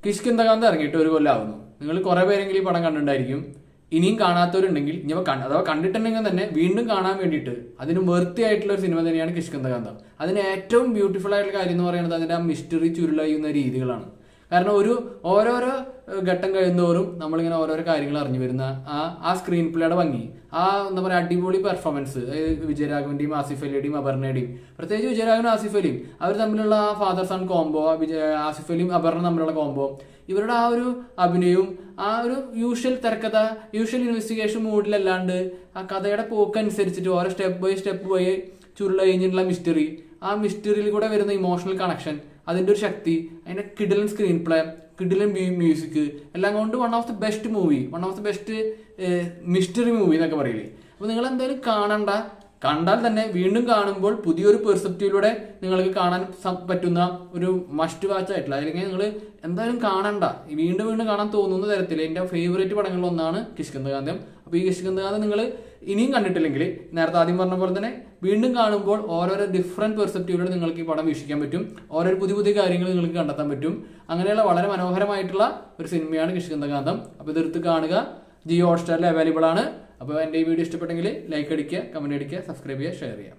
കിഷ്കിന്ധകാന്ത ഇറങ്ങിയിട്ട് ഒരു കൊല്ലമാവുന്നു. നിങ്ങൾ കുറെ പേരെങ്കിലും ഈ പടം കണ്ടിട്ടുണ്ടായിരിക്കും. ഇനിയും കാണാത്തവരുണ്ടെങ്കിൽ ഇനി അഥവാ കണ്ടിട്ടുണ്ടെങ്കിൽ തന്നെ വീണ്ടും കാണാൻ വേണ്ടിയിട്ട് അതിന് വെർത്തി ആയിട്ടുള്ള ഒരു സിനിമ തന്നെയാണ് കിഷ്കിന്ധകാന്ത. അതിന് ഏറ്റവും ബ്യൂട്ടിഫുൾ ആയിട്ടുള്ള കാര്യം എന്ന് പറയുന്നത് അതിന്റെ ആ മിസ്റ്ററി ചുരുളയുന്ന രീതികളാണ്. കാരണം ഓരോരോ ഘട്ടം കഴിയുന്നതോറും നമ്മളിങ്ങനെ ഓരോരോ കാര്യങ്ങൾ അറിഞ്ഞു വരുന്ന ആ സ്ക്രീൻ പ്ലേയുടെ ഭംഗി, ആ എന്താ പറയുക അടിപൊളി പെർഫോമൻസ്, വിജയരാഘവന്റെയും ആസിഫ് അലിയുടെയും അപർണയുടെയും, പ്രത്യേകിച്ച് വിജയരാഘവനും ആസിഫ് അലിയും അവർ തമ്മിലുള്ള ആ ഫാദർ സൺ കോംബോ, ആസിഫ് അലിയും അപർണ തമ്മിലുള്ള കോംബോ, ഇവരുടെ ആ ഒരു അഭിനയവും ആ ഒരു യൂഷ്വൽ തിരക്കഥ, യൂഷ്വൽ ഇൻവെസ്റ്റിഗേഷൻ മൂഡിലല്ലാണ്ട് ആ കഥയുടെ പോക്കനുസരിച്ചിട്ട് ഓരോ സ്റ്റെപ്പ് ബൈ സ്റ്റെപ്പ് പോയി ചുരുള കഴിഞ്ഞിട്ടുള്ള മിസ്റ്ററി, ആ മിസ്റ്ററിയിൽ കൂടെ വരുന്ന ഇമോഷണൽ കണക്ഷൻ, അതിന്റെ ഒരു ശക്തി, അതിന്റെ കിഡിലൻ സ്ക്രീൻ പ്ലേ, കിഡിലൻ മ്യൂസിക് എല്ലാം കൊണ്ട് one of the best movie, one of the best mystery movie എന്നൊക്കെ പറയില്ലേ. അപ്പൊ നിങ്ങൾ എന്തായാലും കണ്ടാൽ തന്നെ വീണ്ടും കാണുമ്പോൾ പുതിയൊരു പെർസെപ്റ്റീവിലൂടെ നിങ്ങൾക്ക് കാണാൻ പറ്റുന്ന ഒരു മസ്റ്റ് വാച്ച് ആയിട്ടുള്ള, അല്ലെങ്കിൽ നിങ്ങൾ എന്തായാലും വീണ്ടും കാണാൻ തോന്നുന്ന തരത്തിൽ എൻ്റെ ഫേവറേറ്റ് പടങ്ങളിൽ ഒന്നാണ് കിഷ്കിന്ധകാന്തം. അപ്പോൾ ഈ കിഷ്കിന്ധകാന്തം നിങ്ങൾ ഇനിയും കണ്ടിട്ടില്ലെങ്കിൽ നേരത്തെ ആദ്യം പറഞ്ഞ പോലെ തന്നെ വീണ്ടും കാണുമ്പോൾ ഓരോരോ ഡിഫറെന്റ് പെർസെപ്റ്റീവിലൂടെ നിങ്ങൾക്ക് ഈ പടം വീക്ഷിക്കാൻ പറ്റും. ഓരോ പുതിയ കാര്യങ്ങൾ നിങ്ങൾക്ക് കണ്ടെത്താൻ പറ്റും. അങ്ങനെയുള്ള വളരെ മനോഹരമായിട്ടുള്ള ഒരു സിനിമയാണ് കിഷ്കിന്ധകാന്തം. അപ്പോൾ ഇതെടുത്ത് കാണുക. ജിയോ ഹോട്ട്സ്റ്റാറിൽ അവൈലബിൾ ആണ്. അപ്പോൾ എൻ്റെ ഈ വീഡിയോ ഇഷ്ടപ്പെട്ടെങ്കിൽ ലൈക്ക് അടിക്കുക, കമന്റ് അടിക്കുക, സബ്സ്ക്രൈബ് ചെയ്യുക, ഷെയർ ചെയ്യുക.